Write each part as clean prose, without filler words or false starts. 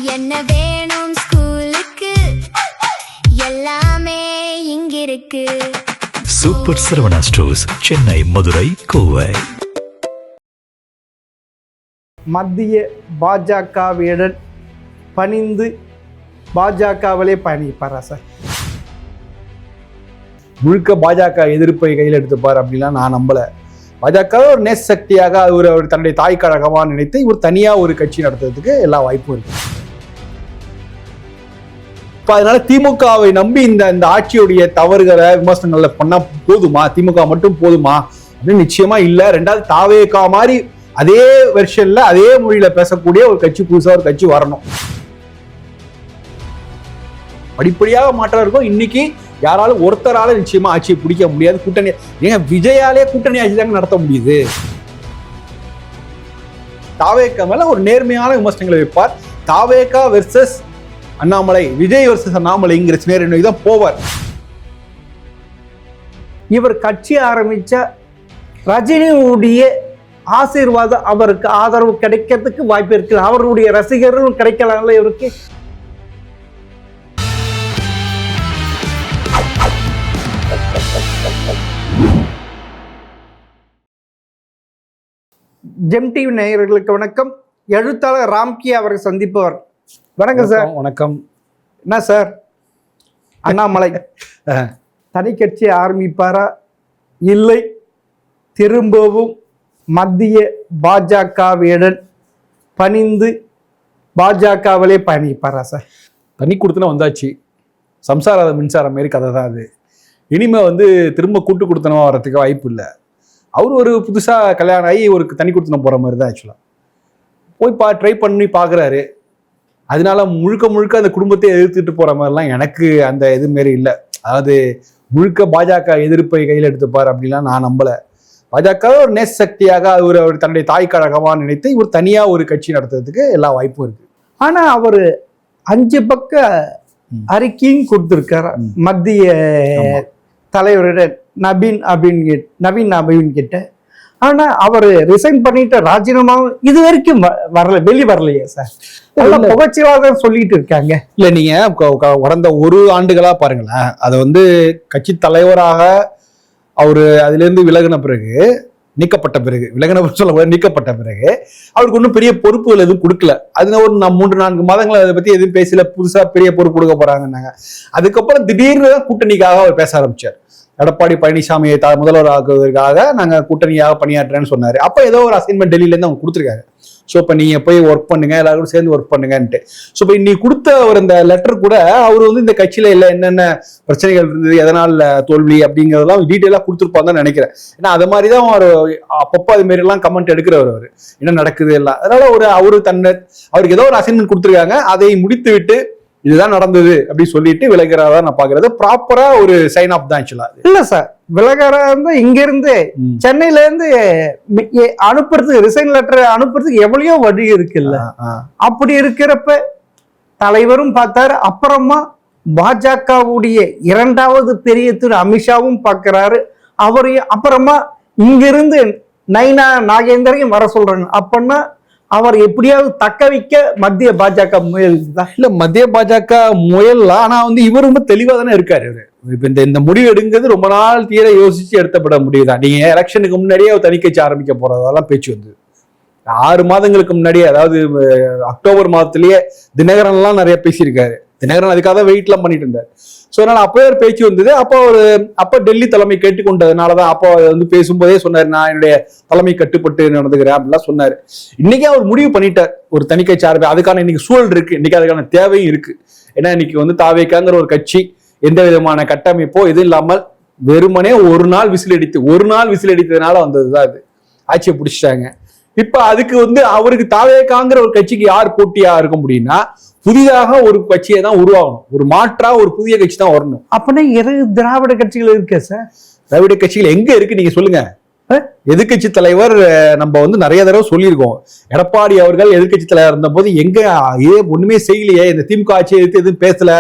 என்ன வேணும் ஸ்கூலுக்கு எல்லாமே இங்கிருக்கு. Super Saravana stores, Chennai, Madurai, Kovai. மத்திய பாஜகவிடம் பணிந்து பாஜகவிலே பயணிப்பாரா சார்? முழுக்க பாஜக எதிர்ப்பை கையில் எடுத்துப்பார் அப்படின்லாம் நான் நம்பல. பாஜக ஒரு நேச சக்தியாக அவர் தன்னுடைய தாய் கழகமாக நினைத்து இவர் தனியா ஒரு கட்சி நடத்துறதுக்கு எல்லா வாய்ப்பும் இருக்கு. இப்போ அதனால திமுகவை நம்பி இந்த ஆட்சியுடைய தவறுகளை விமர்சனங்களை பண்ணா போதுமா, திமுக மட்டும் போதுமா அப்படின்னு நிச்சயமா இல்லை. ரெண்டாவது தாவேகா மாதிரி அதே வெர்ஷன்ல அதே மொழியில பேசக்கூடிய ஒரு கட்சி, புதுசா ஒரு கட்சி வரணும். படிப்படியாக மாற்றம் இருக்கும். இன்னைக்கு யாராலும் ஒருத்தரால நிச்சயமா ஆட்சியை பிடிக்க முடியாது. கூட்டணி ஏங்க விஜயாலே கூட்டணி ஆட்சி தாங்க நடத்த முடியுது. தாவேகா மேல ஒரு நேர்மையான விமர்சனங்களை வைப்பார். தாவேகா வெர்சஸ் அண்ணாமலை, விஜய் வெர்சஸ் அண்ணாமலைங்கிற சினேரியோ தான் போவார். இவர் கட்சி ஆரம்பிச்ச ரஜினியுடைய ஆசீர்வாதம் அவருக்கு ஆதரவு கிடைக்கிறதுக்கு வாய்ப்பு இருக்கு. அவருடைய ரசிகர்களும் கிடைக்கலாம்ல இவருக்கு. ஜெம் டிவி நேயர்களுக்கு வணக்கம். எழுத்தாளர் ராம்கி அவரை சந்திப்பவர். வணக்கம் சார். வணக்கம். என்ன சார், அண்ணாமலை தனி கட்சி ஆரம்பிப்பாரா இல்லை திரும்பவும் மத்திய பாஜகவிடம் பணிந்து பாஜகவிலே பயணிப்பாரா சார்? தண்ணி கொடுத்தனா வந்தாச்சு, சம்சார மின்சாரம் மாரி கதை தான் அது. இனிமே திரும்ப கூட்டு கொடுத்தனமா வர்றதுக்கு வாய்ப்பு இல்லை. அவர் ஒரு புதுசாக கல்யாணம் ஆகி ஒரு தனி கொடுத்தனம் போகிற மாதிரி தான் ஆக்சுவலாக போய் ட்ரை பண்ணி பார்க்குறாரு. அதனால முழுக்க அந்த குடும்பத்தை எதிர்த்துட்டு போகிற மாதிரிலாம் எனக்கு அந்த இது மாரி இல்லை. அதாவது முழுக்க பாஜக எதிர்ப்பை கையில் எடுத்துப்பார் அப்படின்லாம் நான் நம்பலை. பாஜக ஒரு நேச சக்தியாக அவர் தன்னுடைய தாய் கழகமாக நினைத்து இவர் தனியா ஒரு கட்சி நடத்துறதுக்கு எல்லா வாய்ப்பும் இருக்கு. ஆனா அவர் 5 பக்க அறிக்கையும் கொடுத்திருக்காரு மத்திய தலைவரிடம் நவீன் அபின் கிட்ட. ஆனா அவர் ரிசைன் பண்ணிட்டு ராஜினாமாவும் இது வரைக்கும் வெளி வரலையே சார். புகழ்ச்சியாதான் சொல்லிட்டு இருக்காங்க. இல்ல நீங்க கடந்த 1 ஆண்டுகளா பாருங்களேன், அதை கட்சி தலைவராக அவரு அதுல இருந்து நீக்கப்பட்ட பிறகு அவருக்கு ஒன்றும் பெரிய பொறுப்புகள் எதுவும் கொடுக்கல. அது ஒரு 3-4 மாதங்கள் அதை பத்தி எதுவும் பேசல. புதுசா பெரிய பொறுப்பு கொடுக்க போறாங்கன்னாங்க. அதுக்கப்புறம் திடீர்னு கூட்டணிக்காக அவர் பேச ஆரம்பிச்சார். எடப்பாடி பழனிசாமியை முதல்வர் ஆக்குவதற்காக நாங்க கூட்டணியாக பணியாற்றுறேன்னு சொன்னாரு. அப்ப ஏதோ ஒரு அசைன்மெண்ட் டெல்லியில இருந்து அவங்க கொடுத்துருக்காங்க. ஸோ இப்போ நீங்க போய் ஒர்க் பண்ணுங்க, எல்லாரும் சேர்ந்து ஒர்க் பண்ணுங்கன்ட்டு. ஸோ இப்போ இன்னைக்கு கொடுத்த ஒரு இந்த லெட்டர் கூட அவர் இந்த கட்சியில இல்லை என்னென்ன பிரச்சனைகள் இருந்தது, எதனால் தோல்வி அப்படிங்கிறதெல்லாம் டீட்டெயிலாக கொடுத்துருப்பாங்கன்னு நினைக்கிறேன். ஏன்னா அது மாதிரி தான் அவர் அப்பப்போ அது மாரி எல்லாம் கமெண்ட் எடுக்கிறவர். அவர் என்ன நடக்குது எல்லாம். அதனால அவருக்கு ஏதோ ஒரு அசைன்மெண்ட் கொடுத்துருக்காங்க. அதை முடித்து விட்டு இதுதான் நடந்தது அப்படி சொல்லிட்டு விலகிறதா நான் பாக்குறது ப்ராப்பரா ஒரு சைன் ஆஃப் தான். இல்ல சார், விலகிறா இருந்து இங்க இருந்து சென்னையில இருந்து அனுப்புறதுக்கு ரிசைன் லெட்டர் அனுப்புறதுக்கு எவ்வளவோ வழி இருக்குல்ல. அப்படி இருக்கிறப்ப தலைவரும் பார்த்தாரு, அப்புறமா பாஜகவுடைய 2வது பெரிய திரு அமித்ஷாவும் பார்க்கிறாரு. அவரையும் அப்புறமா இங்கிருந்து நைனா நாகேந்திரையும் வர சொல்றாங்க. அப்படின்னா அவர் எப்படியாவது தக்க வைக்க மத்திய பாஜக முயல் தான். இல்ல மத்திய பாஜக முயல்லாம். ஆனா இவர் ரொம்ப தெளிவா தானே இருக்காரு. இப்ப இந்த முடிவு எடுங்கிறது ரொம்ப நாள் தீர யோசிச்சு எடுத்தப்பட முடிவுதான். நீங்க எலெக்ஷனுக்கு முன்னாடியே அவர் தனி கட்சி ஆரம்பிக்க போறதெல்லாம் பேச்சு 6 மாதங்களுக்கு முன்னாடியே, அதாவது அக்டோபர் மாதத்திலேயே தினகரன் எல்லாம் நிறைய பேசியிருக்காரு. தினகரன் அதுக்காக தான் வெயிட்லாம் பண்ணிட்டு இருந்தார். ஸோ அதனால அப்போ ஒரு பேச்சு வந்தது. அப்போ டெல்லி தலைமை கேட்டுக்கொண்டதுனாலதான் அப்போ பேசும்போதே சொன்னார், நான் என்னுடைய தலைமை கட்டுப்பட்டு நடந்துக்கிறேன் அப்படிலாம் சொன்னாரு. இன்னைக்கு அவர் முடிவு பண்ணிட்டார் ஒரு தனி கட்சி ஆரம்பி. அதுக்கான இன்னைக்கு சூழல் இருக்கு, இன்னைக்கு அதுக்கான தேவையும் இருக்கு. ஏன்னா இன்னைக்கு தாவேகாங்கிற ஒரு கட்சி எந்த விதமான கட்டமைப்போ எதுவும் இல்லாமல் வெறுமனே ஒரு நாள் விசில் அடித்ததுனால வந்ததுதான் அது. ஆட்சியை பிடிச்சிட்டாங்க. இப்ப அதுக்கு அவருக்கு தாவேகாங்கிற ஒரு கட்சிக்கு யார் போட்டியா இருக்க முடியும்னா புதிதாக ஒரு கட்சியை தான் உருவாகணும். ஒரு மாற்றா ஒரு புதிய கட்சி தான் வரணும். அப்படின்னா திராவிட கட்சிகள் இருக்கு சார். திராவிட கட்சிகள் எங்க இருக்கு நீங்க சொல்லுங்க. எதிர்கட்சி தலைவர் நம்ம நிறைய தடவை சொல்லியிருக்கோம். எடப்பாடி அவர்கள் எதிர்கட்சி தலைவர் இருந்த போது எங்க ஒண்ணுமே செய்யலையே, இந்த திமுக ஆட்சியை எதிர்த்து எதுவும் பேசல.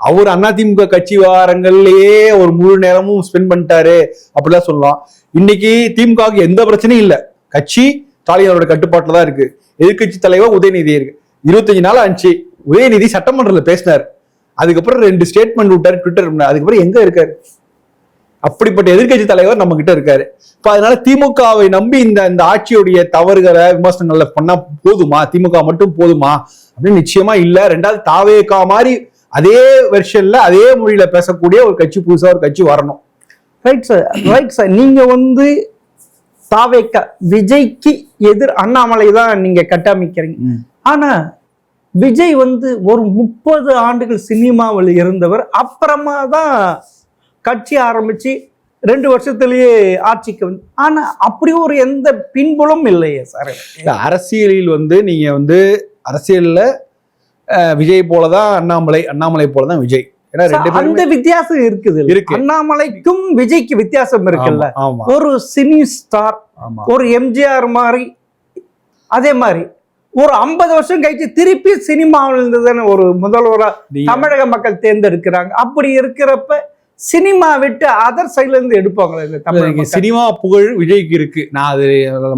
அவர் அதிமுக கட்சி வாரங்கள்லயே ஒரு முழு நேரமும் ஸ்பெண்ட் பண்ணிட்டாரு அப்படிலாம் சொல்லலாம். இன்னைக்கு திமுகவுக்கு எந்த பிரச்சனையும் இல்லை. கட்சி ஸ்டாலினோட கட்டுப்பாட்டுல தான் இருக்கு. எதிர்கட்சி தலைவர் உதயநிதி இருக்கு. 25 நாள் ஆச்சு உதயநிதி சட்டமன்றத்தில் பேசினார். அதுக்கப்புறம் 2 ஸ்டேட்மெண்ட் விட்டாரு ட்விட்டர். அதுக்கப்புறம் எங்க இருக்காரு? அப்படிப்பட்ட எதிர்க்கட்சி தலைவர் நம்ம கிட்ட இருக்காரு. இப்ப அதனால திமுகவை நம்பி இந்த ஆட்சியுடைய தவறுகளை விமர்சனங்கள்ல பண்ணா போதுமா? திமுக மட்டும் போதுமா அப்படின்னு நிச்சயமா இல்ல. 2வது தாவேகா மாதிரி அதே வெர்ஷன்ல அதே மொழியில பேசக்கூடிய ஒரு கட்சி, புதுசா ஒரு கட்சி வரணும். Right sir. நீங்க தாவேகா விஜய்க்கு எதிர் அண்ணாமலை தான் நீங்க கட்டமைக்கிறீங்க. ஆனா விஜய் ஒரு 30 ஆண்டுகள் சினிமாவில் இருந்தவர். அப்புறமா தான் கட்சி ஆரம்பிச்சு 2 வருஷத்திலேயே ஆட்சிக்கு வந்து. ஆனா அப்படி ஒரு எந்த பின்புலம் இல்லையே சார். அரசியலில் நீங்க அரசியல்ல விஜய் போலதான் அண்ணாமலை போலதான் விஜய். அந்த வித்தியாசம் இருக்கு. அண்ணாமலைக்கும் விஜய்க்கு வித்தியாசம் இருக்குல்ல. ஒரு சினி ஸ்டார், ஒரு எம்ஜிஆர் மாதிரி, அதே மாதிரி ஒரு 50 வருஷம் கழிச்சு திருப்பி சினிமாவில் இருந்ததுன்னு ஒரு முதல்வரா தமிழக மக்கள் தேர்ந்தெடுக்கிறாங்க. அப்படி இருக்கிறப்ப சினிமா விட்டு அதர் சைட்ல இருந்து எடுப்பாங்களே. சினிமா புகழ் விஜய்க்கு இருக்கு. நான் அது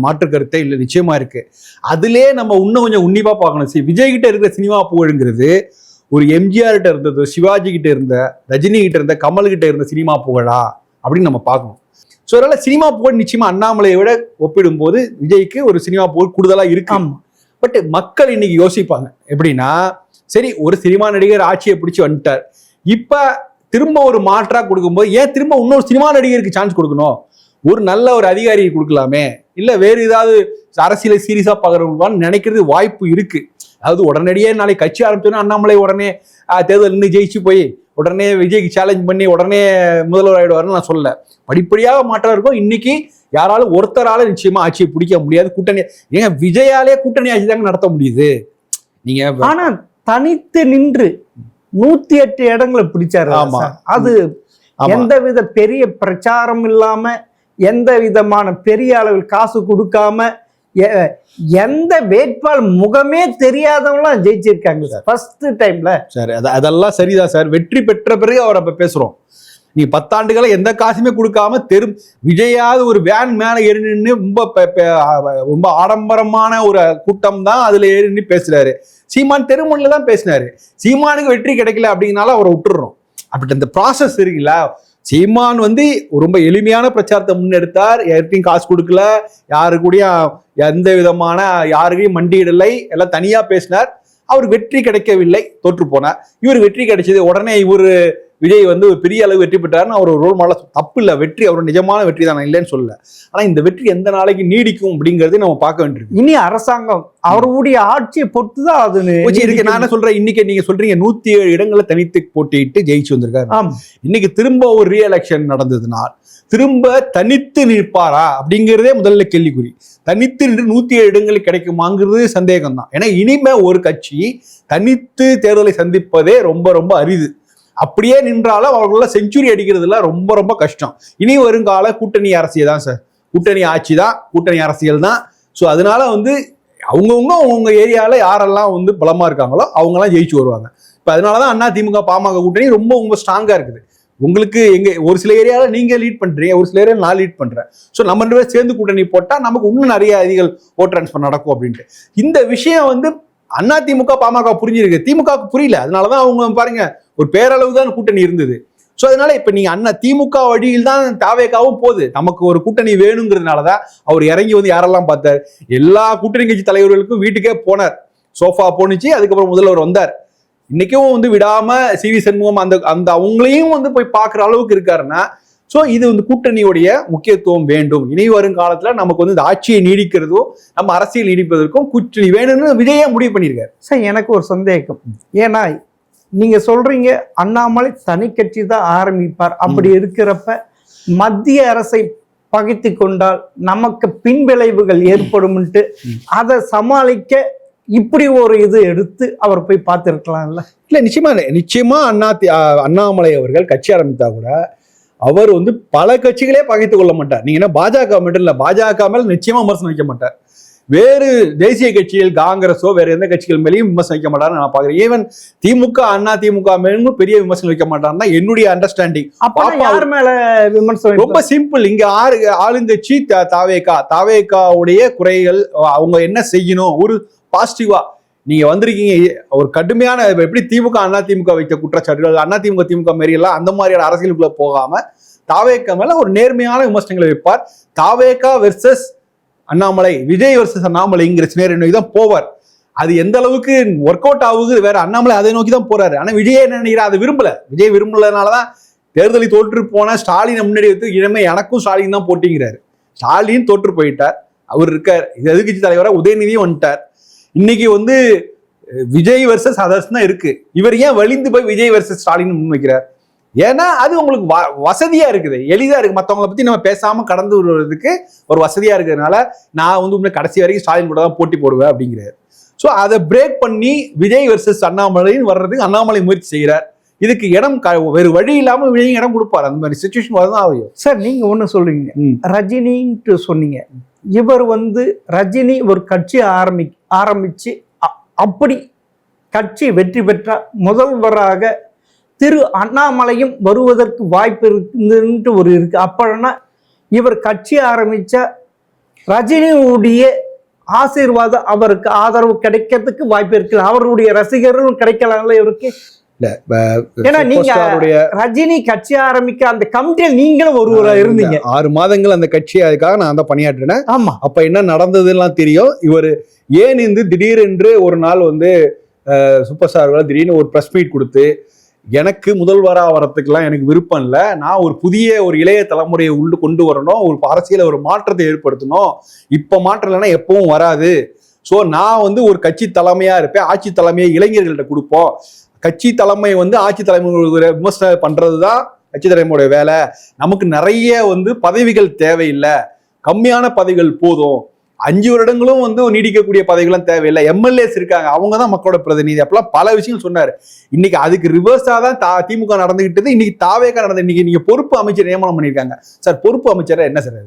மாற்று கருத்தே இல்லை, நிச்சயமா இருக்கு. அதுலயே நம்ம இன்னும் கொஞ்சம் உன்னிப்பா பார்க்கணும். விஜய் கிட்ட இருக்கிற சினிமா புகழ்ங்கிறது ஒரு எம்ஜிஆர் கிட்ட இருந்தது, சிவாஜி கிட்ட இருந்த, ரஜினி கிட்ட இருந்த, கமல் கிட்ட இருந்த சினிமா புகழா அப்படின்னு நம்ம பார்க்கணும். ஸோ அதனால சினிமா புகழ் நிச்சயமா அண்ணாமலையை விட ஒப்பிடும் போது விஜய்க்கு ஒரு சினிமா புகழ் கூடுதலா இருக்கு. பட் மக்கள் இன்னைக்கு யோசிப்பாங்க எப்படின்னா, சரி ஒரு சினிமா நடிகர் ஆட்சியை பிடிச்சி வந்துட்டார், இப்ப திரும்ப ஒரு மாற்றா கொடுக்கும்போது ஏன் திரும்ப இன்னொரு சினிமா நடிகருக்கு சான்ஸ் கொடுக்கணும்? ஒரு நல்ல ஒரு அதிகாரியை கொடுக்கலாமே, இல்ல வேறு ஏதாவது அரசியலை சீரியஸா பாக்குறவங்களான்னு நினைக்கிறது வாய்ப்பு இருக்கு. அதாவது உடனடியே நாளைக்கு கட்சி ஆரம்பிச்சோன்னா அண்ணாமலை உடனே தேர்தல் நின்று ஜெயிச்சு போய் உடனே விஜய்க்கு சேலஞ்ச் பண்ணி உடனே முதல்வர் ஆயிடுவாருன்னு நான் சொல்லல. படிப்படியாக மாற்றம் இருக்கும். இன்னைக்கு யாராலும் ஒருத்தரால நிச்சயமா ஆட்சியை பிடிக்க முடியாது. கூட்டணி ஏங்க விஜயாலே கூட்டணி ஆட்சி தாங்க நடத்த முடியுது. நீங்க ஆனா தனித்து நின்று 108 இடங்களை பிடிச்சாரு. அது எந்தவித பெரிய பிரச்சாரம் இல்லாம, எந்த விதமான பெரிய அளவில் காசு கொடுக்காம, எந்த வேட்பாளர் முகமே தெரியாதவங்களாம் ஜெயிச்சிருக்காங்க சார் ஃபர்ஸ்ட் டைம்ல. சார் அதெல்லாம் சரிதான் சார். வெற்றி பெற்ற பிறகு அவர் அப்ப பேசுறோம். நீ 10 ஆண்டுகளை எந்த காசுமே கொடுக்காம விஜயாவது ஒரு வேன் மேல ஏறி நின்று ரொம்ப ஆடம்பரமான ஒரு கூட்டம் தான் அதுல ஏறி நின்று பேசுறாரு. சீமான் தெருமண்ணில் தான் பேசினாரு. சீமானுக்கு வெற்றி கிடைக்கல அப்படிங்கனால அவரை விட்டுடுறோம். அப்படி இந்த ப்ராசஸ் இருக்குல்ல. சீமான் ரொம்ப எளிமையான பிரச்சாரத்தை முன்னெடுத்தார். யாருக்கையும் காசு கொடுக்கல, யாரு கூடயும் எந்த விதமான யாருக்கையும் மண்டியிடலை, எல்லாம் தனியா பேசினார். அவருக்கு வெற்றி கிடைக்கவில்லை, தோற்று போனார். இவர் வெற்றி கிடைச்சது. உடனே விஜய் ஒரு பெரிய அளவு வெற்றி பெற்றாருன்னு அவர் ஒரு ரோல் மாடல். தப்பு இல்லை, வெற்றி அவரோட நிஜமான வெற்றி தான், இல்லைன்னு சொல்லல. ஆனா இந்த வெற்றி எந்த நாளைக்கு நீடிக்கும் அப்படிங்கறதையும் நம்ம பார்க்க வேண்டியிருக்கு. இனி அரசாங்கம் அவருடைய ஆட்சியை பொறுத்துதான் அது இருக்கு. நான் என்ன சொல்றேன், இன்னைக்கு நீங்க சொல்றீங்க 107 இடங்களை தனித்து போட்டியிட்டு ஜெயிச்சு வந்திருக்காரு. இன்னைக்கு திரும்ப ஒரு ரீஎலெக்ஷன் நடந்ததுனால் திரும்ப தனித்து நிற்பாரா அப்படிங்கிறதே முதல்ல கேள்விக்குறி. தனித்து நின்று 107 இடங்கள் கிடைக்குமாங்கிறது சந்தேகம் தான். ஏன்னா இனிமே ஒரு கட்சி தனித்து தேர்தலை சந்திப்பதே ரொம்ப ரொம்ப அரிது. அப்படியே நின்றாலும் அவர்களால் செஞ்சுரி அடிக்கிறதுல ரொம்ப ரொம்ப கஷ்டம். இனி வருங்கால கூட்டணி அரசியல் தான் சார், கூட்டணி ஆட்சி தான், கூட்டணி அரசியல் தான். ஸோ அதனால அவங்க ஏரியாவில் யாரெல்லாம் பலமா இருக்காங்களோ அவங்கெல்லாம் ஜெயிச்சு வருவாங்க. இப்போ அதனாலதான் அதிமுக பாமக கூட்டணி ரொம்ப ஸ்ட்ராங்கா இருக்குது. உங்களுக்கு ஒரு சில ஏரியாவில் நீங்க லீட் பண்றீங்க, ஒரு சில ஏரியாவில் நான் லீட் பண்றேன். ஸோ நம்ம 2 பேரும் சேர்ந்து கூட்டணி போட்டா நமக்கு இன்னும் நிறைய அதிகள் ஓட் டிரான்ஸ்ஃபர் நடக்கும் அப்படின்ட்டு. இந்த விஷயம் அதிமுக பாமக புரிஞ்சிருக்கு, திமுகவுக்கு புரியல. அதனாலதான் அவங்க பாருங்க ஒரு பேரளவு தான் கூட்டணி இருந்தது. ஸோ அதனால இப்ப நீங்க திமுக வழியில் தான் தாவேகாவும் போகுது. நமக்கு ஒரு கூட்டணி வேணுங்கிறதுனாலதான் அவர் இறங்கி யாரெல்லாம் பார்த்தார், எல்லா கூட்டணி கட்சி தலைவர்களுக்கும் வீட்டுக்கே போனார். சோஃபா போனிச்சு, அதுக்கப்புறம் முதல்வர் வந்தார். இன்னைக்கும் விடாம சிவி சண்முகம் அந்த அவங்களையும் போய் பார்க்குற அளவுக்கு இருக்காருன்னா, ஸோ இது கூட்டணியுடைய முக்கியத்துவம் வேண்டும். இனி வரும் காலத்துல நமக்கு இந்த ஆட்சியை நீடிக்கிறதோ நம்ம அரசியல் நீடிப்பதற்கும் கூட்டணி வேணும்னு விஜயா முடிவு பண்ணியிருக்காரு. சார் எனக்கு ஒரு சந்தேகம். ஏன்னா நீங்க சொல்றீங்க அண்ணாமலை தனி கட்சி தான் ஆரம்பிப்பார். அப்படி இருக்கிறப்ப மத்திய அரசை பகைத்து கொண்டால் நமக்கு பின்விளைவுகள் ஏற்படும்ட்டு அதை சமாளிக்க இப்படி ஒரு இது எடுத்து அவர் போய் பார்த்துருக்கலாம்ல. இல்ல நிச்சயமா அண்ணாமலை அவர்கள் கட்சி ஆரம்பித்தா கூட அவர் பல கட்சிகளே பகைத்து கொள்ள மாட்டார். நீங்க என்ன பாஜக மட்டும் இல்ல, பாஜக மேல நிச்சயமா விமர்சனம் வைக்க மாட்டார். வேறு தேசிய கட்சிகள் காங்கிரஸோ வேற எந்த கட்சிகள் மேலேயும் விமர்சனம் வைக்க மாட்டாருன்னு நான் பாக்குறேன். ஈவன் திமுக திமுக மேலும் பெரிய விமர்சனம் வைக்க மாட்டாருன்னா என்னுடைய அண்டர்ஸ்டாண்டிங். யார் மேல விமர்சனம்? ரொம்ப சிம்பிள். இங்க ஆளுங்கட்சி தாவேகாவுடைய குறைகள், அவங்க என்ன செய்யணும், ஒரு பாசிட்டிவா நீங்க வந்திருக்கீங்க ஒரு கடுமையான எப்படி திமுக அதிமுக வைத்த குற்றச்சாட்டுகள் அதிமுக திமுக மாரி எல்லாம் அந்த மாதிரியான அரசியலுக்குள்ள போகாம தாவேக்கா மேல ஒரு நேர்மையான விமர்சனங்களை வைப்பார். தாவேக்கா வெர்சஸ் அண்ணாமலை, விஜய் வெர்சஸ் அண்ணாமலைங்கிற சினேரியோ நோக்கி தான் போவார். அது எந்த அளவுக்கு ஒர்க் அவுட் ஆகுது வேற, அண்ணாமலை அதை நோக்கி தான் போறாரு. ஆனா விஜய் என்ன நினைக்கிறார், அதை விரும்பல. விஜய் விரும்பலனாலதான் தேர்தலில் தோற்று போன ஸ்டாலினை முன்னாடி வைத்து இனிமே எனக்கும் ஸ்டாலின் தான் போட்டிங்கிறாரு. ஸ்டாலின் தோற்று போயிட்டார், அவர் இருக்கார். எதிர்கட்சி தலைவரா உதயநிதியும் வந்துட்டார். இன்னைக்கு வந்து விஜய் வெர்சஸ் அதர்ஸ் தான் இருக்கு. இவர் ஏன் வலிந்து போய் விஜய் வெர்சஸ் ஸ்டாலின் முன்வைக்கிறார்? ஏன்னா அது உங்களுக்கு வசதியா இருக்குது, எளிதா இருக்கு. மற்றவங்களை பத்தி நம்ம பேசாம கடந்து வருவதற்கு ஒரு வசதியா இருக்கிறதுனால நான் வந்து கடைசி வரைக்கும் ஸ்டாலின் கூட தான் போட்டி போடுவேன் அப்படிங்கிறார். ஸோ அதை பிரேக் பண்ணி விஜய் வெர்சஸ் அண்ணாமலைன்னு வர்றதுக்கு அண்ணாமலை முயற்சி செய்கிறார். இதுக்கு இடம் வேறு வழி இல்லாம விஜய் இடம் கொடுப்பாரு. அந்த மாதிரி சுச்சுவேஷன் வரதான் ஆகும். சார் நீங்க ஒண்ணு சொல்றீங்க, ரஜினின்ட்டு சொன்னீங்க. இவர் வந்து ரஜினி ஒரு கட்சி ஆரம்பிச்சு அப்படி கட்சி வெற்றி பெற்ற முதல்வராக திரு அண்ணாமலையும் வருவதற்கு வாய்ப்பு இருக்குன்னு ஒரு இருக்கு. அப்படின்னா இவர் கட்சி ஆரம்பிச்ச ரஜினியுடைய ஆசீர்வாதம் அவருக்கு ஆதரவு கிடைக்கிறதுக்கு வாய்ப்பு இருக்கு. அவருடைய ரசிகர்களும் கிடைக்கலாம்ல இவருக்கு. ஏன்னா நீங்க ரஜினி கட்சி ஆரம்பிக்க அந்த கமிட்டியில் நீங்களும் ஒருவரா இருந்தீங்க. 6 மாதங்கள் அந்த கட்சி, அதுக்காக நான் தான் பணியாற்றினேன். ஆமா, அப்ப என்ன நடந்ததுலாம் தெரியும். இவர் ஏன் இந்த திடீரென்று ஒரு நாள் வந்து சூப்பர் ஸ்டார்கள் திடீர்னு ஒரு பிரஸ் மீட் கொடுத்து எனக்கு முதல்வராக வரத்துக்கெல்லாம் எனக்கு விருப்பம் இல்லை, நான் ஒரு புதிய ஒரு இளைய தலைமுறையை கொண்டு வரணும், ஒரு அரசியல ஒரு மாற்றத்தை ஏற்படுத்தணும், இப்ப மாற்றம் இல்லைன்னா எப்பவும் வராது. ஸோ நான் வந்து ஒரு கட்சி தலைமையா இருப்பேன், ஆட்சி தலைமையை இளைஞர்கள்ட்ட கொடுப்போம். கட்சி தலைமை வந்து ஆட்சி தலைமை விமர்சனம் பண்றதுதான் கட்சி தலைமையோட வேலை. நமக்கு நிறைய வந்து பதவிகள் தேவையில்லை, கம்மியான பதவிகள் போதும், 5 வருடங்களும் வந்து நீடிக்கக்கூடிய பதவிகளும் தேவையில்லை, எம்எல்ஏஸ் இருக்காங்க, அவங்க தான் மக்களோட பிரதிநிதி. அப்பெல்லாம் பல விஷயங்கள் சொன்னாரு. இன்னைக்கு அதுக்கு ரிவர்ஸா தான் திமுக நடந்துகிட்டது. இன்னைக்கு தாவேக்கா நடந்து. இன்னைக்கு நீங்க பொறுப்பு அமைச்சர் நியமனம் பண்ணியிருக்காங்க சார். பொறுப்பு அமைச்சர் என்ன சார்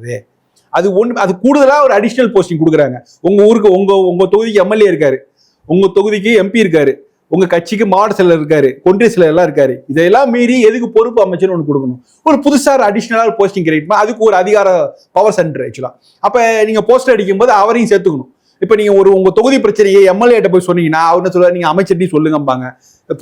அது கூடுதலா ஒரு அடிஷனல் போஸ்டிங் கொடுக்குறாங்க. உங்க ஊருக்கு உங்க தொகுதிக்கு எம்எல்ஏ இருக்காரு, உங்க தொகுதிக்கு எம்பி இருக்காரு, உங்க கட்சிக்கு மாவட்ட செயலர் இருக்காரு, ஒன்றிய செயலர் எல்லாம் இருக்காரு. இதெல்லாம் மீறி எதுக்கு பொறுப்பு அமைச்சர்னு ஒன்று கொடுக்கணும்? ஒரு புதுசா அடிஷனல் போஸ்டிங் கிரியேட் அதுக்கு ஒரு அதிகார பவர் சென்டர் ஆக்சுவலா. அப்ப நீங்க போஸ்டர் அடிக்கும் போது அவரையும் சேர்த்துக்கணும். இப்ப நீங்க உங்க தொகுதி பிரச்சனையை எம்எல்ஏ போய் சொன்னீங்கன்னா அவர் என்ன சொல்லுவாரு, நீங்க அமைச்சர்ட்டையும் சொல்லுங்கம்பாங்க,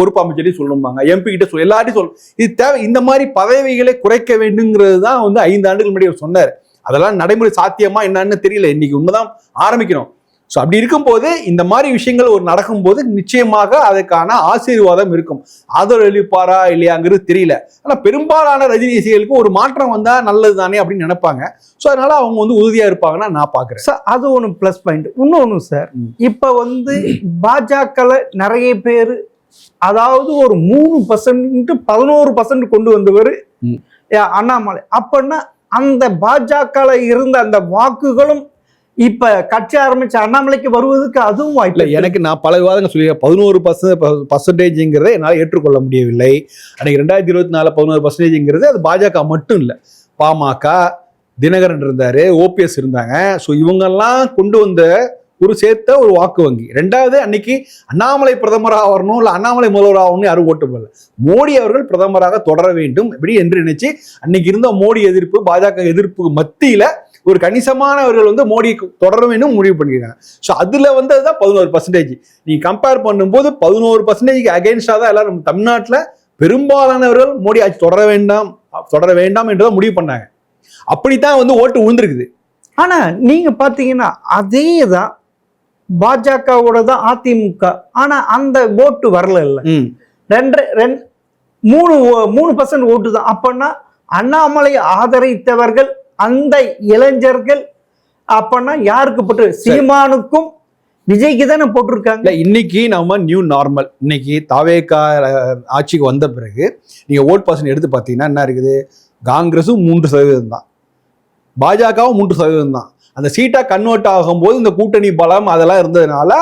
பொறுப்பு அமைச்சர்ட்டையும் சொல்லும்பாங்க, எம்பி கிட்ட எல்லார்ட்டையும் சொல்லணும். இது தேவை. இந்த மாதிரி பதவிகளை குறைக்க வேண்டுங்கிறது தான் வந்து 5 ஆண்டுகள் முன்னாடி அவர் சொன்னார். அதெல்லாம் நடைமுறை சாத்தியமா என்னன்னு தெரியல. இன்னைக்கு உண்மைதான் ஆரம்பிக்கணும். ஸோ அப்படி இருக்கும்போது இந்த மாதிரி விஷயங்கள் ஒரு நடக்கும்போது நிச்சயமாக அதுக்கான ஆசீர்வாதம் இருக்கும். ஆதரவு அளிப்பாரா இல்லையாங்கிறது தெரியல. ஆனால் பெரும்பாலான ரஜினி ரசிகர்களுக்கு ஒரு மாற்றம் வந்தா நல்லது தானே அப்படின்னு நினைப்பாங்க. ஸோ அதனால அவங்க வந்து உறுதியா இருப்பாங்கன்னா நான் பாக்குறேன் சார். அது ஒன்று பிளஸ் பாயிண்ட். இன்னொன்று சார், இப்ப வந்து பாஜக நிறைய பேர், அதாவது ஒரு 3% 11% கொண்டு வந்தவர் அண்ணாமலை. அப்படின்னா அந்த பாஜக இருந்த அந்த வாக்குகளும் இப்ப கட்சி ஆரம்பிச்ச அண்ணாமலைக்கு வருவதற்கு அதுவும் வாய்ப்பு. எனக்கு நான் பல விவாதங்கள் சொல்லி 11% என்னால் ஏற்றுக்கொள்ள முடியவில்லை. அன்னைக்கு 2024 11% அது பாஜக மட்டும் இல்லை, பாமக, தினகரன் இருந்தாரு, ஓபிஎஸ் இருந்தாங்க. ஸோ இவங்கெல்லாம் கொண்டு வந்த ஒரு சேர்த்த ஒரு வாக்கு வங்கி. 2வது, அன்னைக்கு அண்ணாமலை பிரதமராக வரணும் இல்லை அண்ணாமலை முதல்வராக ஆகணும்னு யாரும் ஓட்டு போடல. மோடி அவர்கள் பிரதமராக தொடர வேண்டும் இப்படி என்று நினைச்சு அன்னைக்கு இருந்த மோடி எதிர்ப்பு, பாஜக எதிர்ப்பு மத்தியில ஒரு கணிசமானவர்கள் வந்து மோடியை தொடர வேண்டும் முடிவு பண்ணிருக்காங்க. ஸோ அதுல வந்து அதுதான் 11%. நீங்க கம்பேர் பண்ணும்போது 11% அகைன்ஸ்டா தான் எல்லாரும் தமிழ்நாட்டில் பெரும்பாலானவர்கள் மோடி ஆட்சி தொடர வேண்டாம் என்றுதான் முடிவு பண்ணாங்க. அப்படித்தான் வந்து ஓட்டு விழுந்திருக்குது. ஆனா நீங்க பாத்தீங்கன்னா அதே தான் பாஜகவோட தான் அதிமுக. ஆனா அந்த ஓட்டு வரல இல்ல, 3% ஓட்டு தான். அப்படின்னா அண்ணாமலை ஆதரித்தவர்கள் அந்த இளைஞர்கள் அப்பன்னா யாருக்கு போட்டு, சீமானுக்கும் விஜய்க்கு தானே போட்டிருக்காங்க. இன்னைக்கு நம்ம நியூ நார்மல். இன்னைக்கு தாவேக்கா ஆட்சிக்கு வந்த பிறகு நீங்க ஓட் பர்சன்ட் எடுத்து பார்த்தீங்கன்னா என்ன இருக்குது, காங்கிரஸும் 3% தான், பாஜகவும் 3% தான். அந்த சீட்டா கன்வெர்ட் ஆகும்போது இந்த கூட்டணி பலம் அதெல்லாம் இருந்ததுனால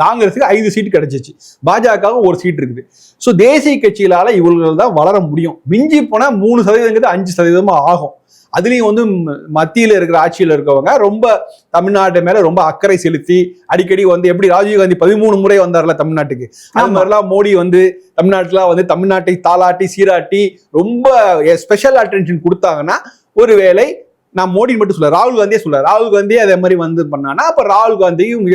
காங்கிரஸுக்கு 5 சீட் கிடைச்சிச்சு, பாஜகவும் 1 சீட் இருக்குது. ஸோ தேசிய கட்சிகளால இவர்கள் தான் வளர முடியும். மிஞ்சி போனா 3% 5% ஆகும். அதுலயும் வந்து மத்தியில இருக்கிற ஆட்சியில் இருக்கவங்க ரொம்ப தமிழ்நாட்டு மேல ரொம்ப அக்கறை செலுத்தி அடிக்கடி வந்து, எப்படி ராஜீவ்காந்தி 13 முறை வந்தார்ல தமிழ்நாட்டுக்கு, அது மாதிரிலாம் மோடி வந்து தமிழ்நாட்டுல வந்து தமிழ்நாட்டை தாளாட்டி சீராட்டி ரொம்ப ஸ்பெஷல் அட்டென்ஷன் கொடுத்தாங்கன்னா ஒருவேளை நான் மோடி மட்டும் சொல்ல, ராகுல் காந்தியே சொல்ல, ராகுல் காந்தியே அதே மாதிரி வந்து பண்ணானா அப்ப ராகுல் காந்தியும்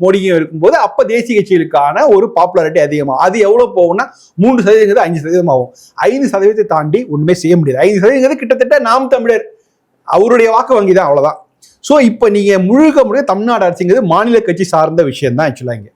மோடியும் இருக்கும்போது அப்ப தேசிய கட்சிகளுக்கான ஒரு பாப்புலாரிட்டி அதிகமாகும். அது எவ்வளவு போகும்னா 3% 5% ஆகும். 5% தாண்டி ஒண்ணுமே செய்ய முடியாது. 5% கிட்டத்தட்ட நாம் தமிழர் அவருடைய வாக்கு வங்கி தான், அவ்வளவுதான். ஸோ இப்ப நீங்க முழுக்க தமிழ்நாடு அரசுங்கிறது மாநில கட்சி சார்ந்த விஷயம் தான் ஆக்சுவலா இங்க.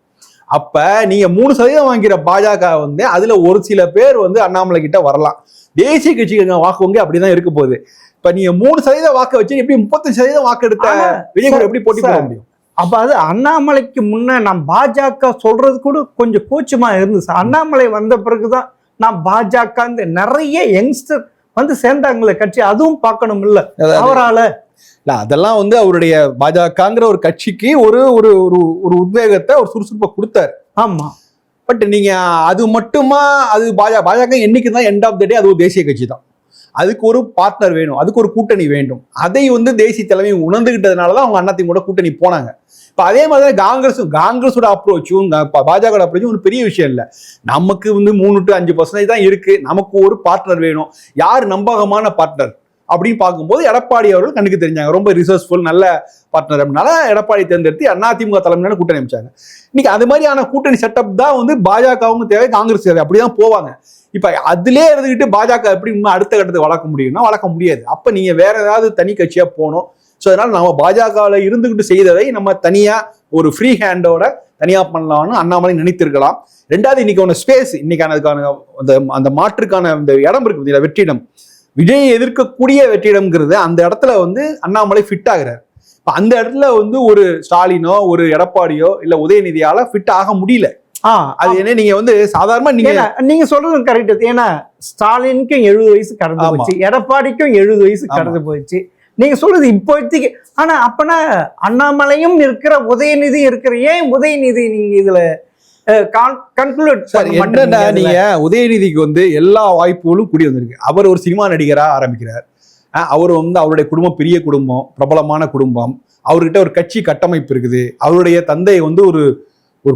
அப்ப நீங்க 3% வாங்கிற பாஜக வந்து அதுல ஒரு சில பேர் வந்து அண்ணாமலை கிட்ட வரலாம். தேசிய கட்சிக்கு வாக்கு வங்கி அப்படிதான் இருக்க போகுது. இப்ப நீங்க 3% வாக்கு வச்சு எப்படி 35% வாக்கு எடுத்த விஜய் கூட எப்படி போட்டி போட முடியும்? அப்ப அது அண்ணாமலைக்கு முன்ன நான் பாஜக சொல்றது கூட கொஞ்சம் கூச்சமா இருந்துச்சு. அண்ணாமலை வந்த பிறகுதான் நான் பாஜக நிறைய யங்ஸ்டர் வந்து சேர்ந்தாங்களே கட்சி, அதுவும் பார்க்கணும் இல்ல அவரால. அதெல்லாம் வந்து அவருடைய பாஜகங்கிற ஒரு கட்சிக்கு ஒரு ஒரு ஒரு உத்வேகத்தை, ஒரு சுறுசுறுப்பை கொடுத்தாரு. ஆமா. பட் நீங்க அது மட்டுமா, அது பாஜக என்னைக்கு தான் எண்ட் ஆஃப் த டே அது ஒரு தேசிய கட்சி தான். அதுக்கு ஒரு பார்ட்னர் வேணும், அதுக்கு ஒரு கூட்டணி வேண்டும். அதை வந்து தேசிய தலைமை உணர்ந்துகிட்டதுனாலதான் அவங்க அதிமுக கூட கூட்டணி போனாங்க. இப்ப அதே மாதிரி காங்கிரஸோட அப்ரோச்சும் பாஜக அப்ரோச்சும் ஒரு பெரிய விஷயம் இல்லை. நமக்கு வந்து 3 to 5% தான் இருக்கு, நமக்கு ஒரு பார்ட்னர் வேணும். யார் நம்பகமான பார்ட்னர் அப்படின்னு பார்க்கும்போது எடப்பாடி அவர்கள் கண்ணுக்கு தெரிஞ்சாங்க. ரொம்ப ரிசர்ச்ஃபுல் நல்ல பார்ட்னர் அப்படின்னால எடப்பாடி தேர்ந்தெடுத்து அதிமுக தலைமையிலான கூட்டணி அமைச்சாங்க. இன்னைக்கு அது மாதிரியான கூட்டணி செட்டப் தான் வந்து பாஜகவும் தேவை, காங்கிரஸ் தேவை, அப்படிதான் போவாங்க. இப்ப அதுலயே இருந்துகிட்டு பாஜக எப்படி அடுத்த கட்டத்துக்கு வளர்க்க முடியும்னா வளர்க்க முடியாது. அப்ப நீங்க வேற ஏதாவது தனி கட்சியா போகணும். ஸோ அதனால நம்ம பாஜகவில் இருந்துகிட்டு செய்ததை நம்ம தனியா ஒரு ஃப்ரீ ஹேண்டோட தனியா பண்ணலாம்னு அண்ணாமலை நினைத்திருக்கலாம். ரெண்டாவது இன்னைக்கு ஒன்று ஸ்பேஸ், இன்னைக்கான அந்த மாற்றுக்கான அந்த இடம் இருக்கு, வெற்றிடம், விஜய் எதிர்க்கக்கூடிய வெற்றிடம்ங்கிறது அந்த இடத்துல வந்து அண்ணாமலை ஃபிட் ஆகுறாரு. இப்ப அந்த இடத்துல வந்து ஒரு ஸ்டாலினோ ஒரு எடப்பாடியோ இல்ல உதயநிதியால ஃபிட் ஆக முடியல. அது என்ன, நீங்க வந்து சாதாரணமா நீங்க சொல்றது கரெக்ட். ஏன்னா ஸ்டாலினுக்கும் 70 வயசு கடந்து போச்சு, எடப்பாடிக்கும் 70 வயசு கடந்து போயிடுச்சு. நீங்க சொல்றது இப்போதைக்கு. ஆனா அப்பனா அண்ணாமலையும் இருக்கிற, உதயநிதி இருக்கிற, ஏன் உதயநிதி நீங்க இதுல என்னன்னா நீங்க உதயநிதிக்கு வந்து எல்லா வாய்ப்புகளும் கூடி வந்திருக்கு. அவர் ஒரு சினிமா நடிகரா ஆரம்பிக்கிறார். அவர் வந்து அவருடைய குடும்பம் பெரிய குடும்பம், பிரபலமான குடும்பம், அவர்கிட்ட ஒரு கட்சி கட்டமைப்பு இருக்குது. அவருடைய தந்தை வந்து ஒரு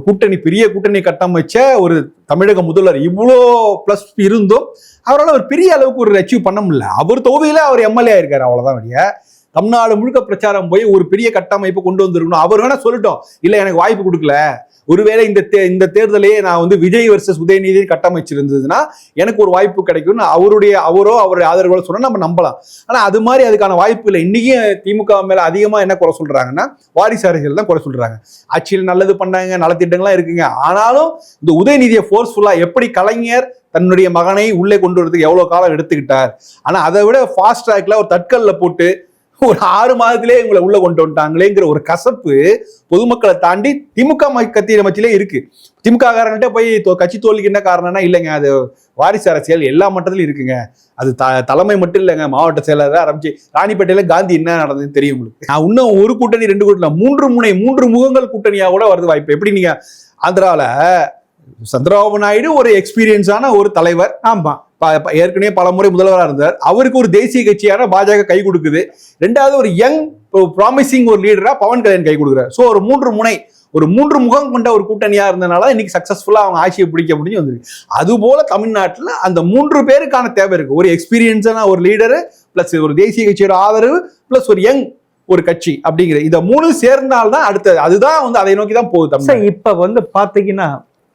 கூட்டணி, பெரிய கூட்டணி கட்டமைச்ச ஒரு தமிழக முதல்வர். இவ்வளோ பிளஸ் இருந்தும் அவரால் ஒரு பெரிய அளவுக்கு ஒரு அச்சீவ் பண்ண முடியல. அவர் தொகுதியில அவர் எம்எல்ஏ ஆயிருக்காரு, அவ்வளவுதான். வழிய தமிழ்நாடு முழுக்க பிரச்சாரம் போய் ஒரு பெரிய கட்டமைப்பு கொண்டு வந்திருக்கணும். அவர் வேணா சொல்லட்டும், இல்ல எனக்கு வாய்ப்பு கொடுக்கல, ஒருவேளை இந்த தேர்தலையே நான் வந்து விஜய் வர்சஸ் உதயநிதி கட்டமைச்சிருந்ததுன்னா எனக்கு ஒரு வாய்ப்பு கிடைக்கும்னு அவருடைய ஆதரவுகளை சொன்னா நம்ம நம்பலாம். ஆனா அது மாதிரி அதுக்கான வாய்ப்பு இல்லை. இன்னைக்கு திமுக மேல அதிகமா என்ன குறை சொல்றாங்கன்னா வாரிசு அரசியல் தான் குறை சொல்றாங்க. ஆட்சியில் நல்லது பண்ணாங்க, நலத்திட்டங்கள்லாம் இருக்குங்க. ஆனாலும் இந்த உதயநிதியை ஃபோர்ஸ்ஃபுல்லா எப்படி கலைஞர் தன்னுடைய மகனை உள்ளே கொண்டு வரதுக்கு எவ்வளவு காலம் எடுத்துக்கிட்டார், ஆனா அதை விட ஃபாஸ்ட் ட்ராக்ல ஒரு தட்கல்ல போட்டு ஒரு 6 மாதத்திலே இவங்களை உள்ள கொண்டு வந்துட்டாங்களேங்கிற ஒரு கசப்பு பொதுமக்களை தாண்டி திமுக கட்சியில மத்தியிலே இருக்கு. திமுக காரங்கள்ட்ட போய் கட்சி தோல்விக்கு என்ன காரணம்னா, இல்லைங்க அது வாரிசு அரசியல் எல்லா மட்டத்திலும் இருக்குங்க, அது தலைமை மட்டும் இல்லைங்க, மாவட்ட செயலர் ஆரம்பிச்சு ராணிப்பேட்டையில காந்தி என்ன நடந்ததுன்னு தெரியும் உங்களுக்கு. நான் இன்னும் ஒரு கூட்டணி 2 கூட்டணி 3 முகங்கள் கூட்டணியா கூட வருது வாய்ப்பு. எப்படி நீங்க ஆந்திரால சந்திரபாபு நாயுடு ஒரு எக்ஸ்பீரியன்ஸான ஒரு தலைவர், ஆமா, ஏற்கனவே பல முறை முதல்வராக இருந்தார். அவருக்கு ஒரு தேசிய கட்சியான பாஜக கை கொடுக்குது. ரெண்டாவது ஒரு யங் ப்ராமிசிங் ஒரு லீடரா பவன் கல்யாண் கை கொடுக்குறாரு. ஸோ ஒரு 3 முகம் கொண்ட ஒரு கூட்டணியா இருந்தனால இன்னைக்கு சக்சஸ்ஃபுல்லா அவங்க ஆட்சியை பிடிக்க முடிஞ்சு வந்துருக்கு. அது போல தமிழ்நாட்டில் அந்த 3 பேருக்கான தேவை இருக்கு. ஒரு எக்ஸ்பீரியன்ஸான ஒரு லீடரு பிளஸ் ஒரு தேசிய கட்சியோட ஆதரவு பிளஸ் ஒரு யங் ஒரு கட்சி அப்படிங்கிற இதை 3 சேர்ந்தால்தான் அடுத்தது. அதுதான் வந்து அதை நோக்கி தான் போகுது. இப்ப வந்து பாத்தீங்கன்னா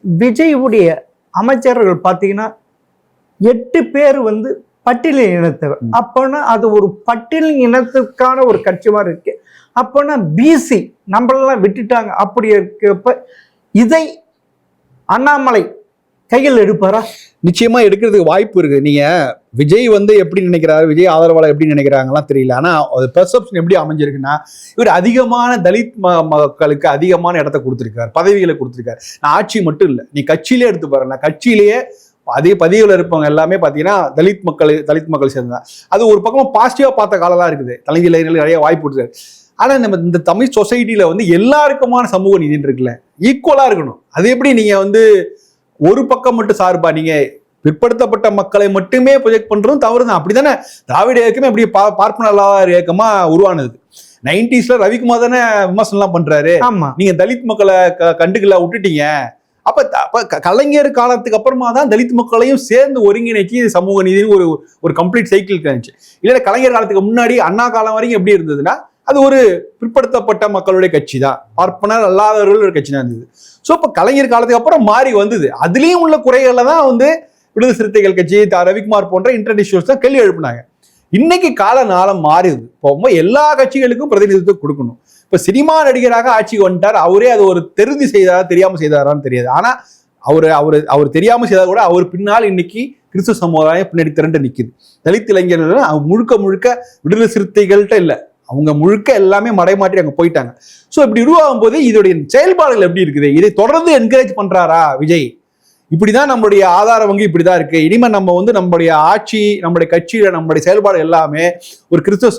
விஜயுடைய அமைச்சர்கள் பாத்தீங்கன்னா 8 பேர் வந்து பட்டியல் இனத்தவர். அப்போனா அது ஒரு பட்டியல் இனத்துக்கான ஒரு கட்சி மாதிரி இருக்கு. அப்போனா பிசி நம்மளெல்லாம் விட்டுட்டாங்க. அப்படி இருக்கப்ப இதை அண்ணாமலை கையில் எடுப்பாரா? நிச்சயமா எடுக்கிறதுக்கு வாய்ப்பு இருக்கு. நீங்க விஜய் வந்து எப்படி நினைக்கிறாரு, விஜய் ஆதரவாளர் எப்படி நினைக்கிறாங்கலாம் தெரியல. ஆனா அது பெர்செப்ஷன் எப்படி அமைஞ்சிருக்குன்னா, இவர் அதிகமான தலித் மக்களுக்கு அதிகமான இடத்த கொடுத்திருக்காரு, பதவிகளை கொடுத்திருக்காரு. நான் ஆட்சி மட்டும் இல்லை, நீ கட்சியிலே எடுத்து பாருங்க, கட்சியிலேயே அதே பதிவுல இருப்பவங்க எல்லாமே பாத்தீங்கன்னா தலித் மக்கள் சேர்ந்தா. அது ஒரு பக்கமா பாசிட்டிவா பார்த்த காலம்லாம் இருக்குது. தலைஞர்கள் நிறைய வாய்ப்பு கொடுத்தாரு. ஆனா நம்ம இந்த தமிழ் சொசைட்டில வந்து எல்லாருக்குமான சமூக நீதி இருக்குல்ல, ஈக்குவலா இருக்கணும். அது எப்படி நீங்க வந்து ஒரு பக்கம் மட்டும் சார்பா நீங்க பிற்படுத்தப்பட்ட மக்களை மட்டுமே ப்ரொஜெக்ட் பண்றதும் தவறு தான். அப்படித்தானே திராவிட இயக்கமே அப்படி பார்ப்பனல்லாத இயக்கமா உருவானது. 90s ரவிக்குமார் தானே விமர்சனம் எல்லாம் பண்றாரு. நீங்க தலித் மக்களை கண்டுக்கல விட்டுட்டீங்க, அப்ப கலைஞர் காலத்துக்கு அப்புறமா தான் தலித் மக்களையும் சேர்ந்து ஒருங்கிணைச்சி சமூக நீதினு ஒரு கம்ப்ளீட் சைக்கிள் இருந்துச்சு. இல்ல கலைஞர் காலத்துக்கு முன்னாடி அண்ணா காலம் வரைக்கும் எப்படி இருந்ததுன்னா அது ஒரு பிற்படுத்தப்பட்ட மக்களுடைய கட்சி தான், பார்ப்பனர் அல்லாதவர்கள் ஒரு கட்சி தான் இருந்தது. ஸோ இப்போ கலைஞர் காலத்துக்கு அப்புறம் மாறி வந்தது. அதுலயும் உள்ள குறைகள்ல தான் வந்து விடுதலை சிறுத்தைகள் கட்சி, ரவிக்குமார் போன்ற இன்டர்நேஷனல்ஸ் தான் கேள்வி எழுப்பினாங்க. இன்னைக்கு கால நாளம் மாறுது. இப்போ எல்லா கட்சிகளுக்கும் பிரதிநிதித்துவம் கொடுக்கணும். இப்ப சினிமா நடிகராக ஆட்சிக்கு வந்துட்டார், அவரே அது ஒரு தெரிந்து செய்தாரா தெரியாம செய்தாரான்னு தெரியாது. ஆனா அவர் தெரியாம செய்தா கூட அவர் பின்னால் இன்னைக்கு கிறிஸ்துவ சமுதாயம் பின்னாடி திரண்டு நிக்குது. தலித் இளைஞர்கள் முழுக்க விடுதலை சிறுத்தைகள்கிட்ட இல்லை, அவங்க முழுக்க எல்லாமே மடைமாற்றி அங்க போயிட்டாங்க. ஸோ இப்படி உருவாகும் போது இதோடைய செயல்பாடுகள் எப்படி இருக்குது, இதை தொடர்ந்து என்கரேஜ் பண்றாரா விஜய்? இப்படிதான் நம்மளுடைய ஆதார வங்கி இப்படிதான் இருக்கு, இனிமே நம்ம வந்து நம்மளுடைய ஆட்சி, நம்மளுடைய கட்சியில நம்மளுடைய செயல்பாடு எல்லாமே ஒரு கிறிஸ்தவ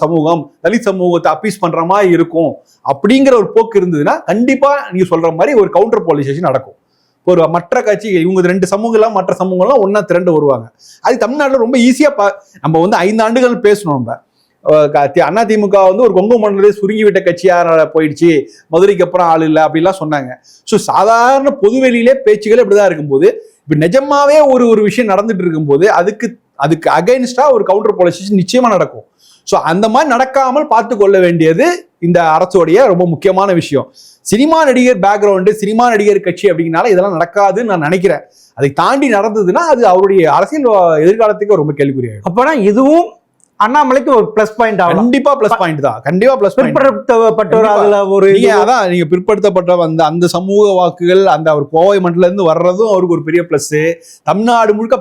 சமூகம் தலித் சமூகத்தை அப்பீஸ் பண்ற மாதிரி இருக்கும் அப்படிங்கிற ஒரு போக்கு இருந்ததுன்னா கண்டிப்பா நீங்க சொல்ற மாதிரி ஒரு கவுண்டர் போலரைசேஷன் நடக்கும். ஒரு மற்ற கட்சி இவங்க 2 சமூகம்லாம் மற்ற சமூகம்லாம் ஒன்னா திரண்டு வருவாங்க. அது தமிழ்நாட்டில் ரொம்ப ஈஸியா நம்ம வந்து 5 ஆண்டுகள் பேசணும். நம்ம அதிமுக வந்து ஒரு கொங்கு மண்டலத்தை சுருங்கி விட்ட கட்சியா போயிடுச்சு, மதுரைக்கு அப்புறம் ஆள் இல்லை அப்படிலாம் சொன்னாங்க. ஸோ சாதாரண பொதுவெளியிலே பேச்சுகள் இப்படிதான் இருக்கும்போது இப்ப நிஜமாவே ஒரு விஷயம் நடந்துட்டு இருக்கும்போது அதுக்கு அகைன்ஸ்டா ஒரு கவுண்டர் போலரைசேஷன் நிச்சயமா நடக்கும். ஸோ அந்த மாதிரி நடக்காமல் பார்த்து கொள்ள வேண்டியது இந்த அரசோடைய ரொம்ப முக்கியமான விஷயம். சினிமா நடிகர் பேக்ரவுண்டு, சினிமா நடிகர் கட்சி அப்படிங்கனால இதெல்லாம் நடக்காதுன்னு நான் நினைக்கிறேன். அதை தாண்டி நடந்ததுன்னா அது அவருடைய அரசியல் எதிர்காலத்துக்கு ரொம்ப கேள்விக்குறியாகும். அப்பனா இதுவும் அண்ணாமலைக்கு ஒரு பிளஸ் பாயிண்ட் ஆகும். கண்டிப்பா பிளஸ் பாயிண்ட் தான், கண்டிப்பா பிளஸ் பாயிண்ட். பிற்படுத்தப்பட்டவர் அதுல ஒரு அதான் நீங்க பிற்படுத்தப்பட்ட அந்த சமூக வாக்குகள் அந்த அவர் கோவை மண்டல இருந்து வர்றதும் அவருக்கு ஒரு பெரிய பிளஸ். தமிழ்நாடு முழுக்க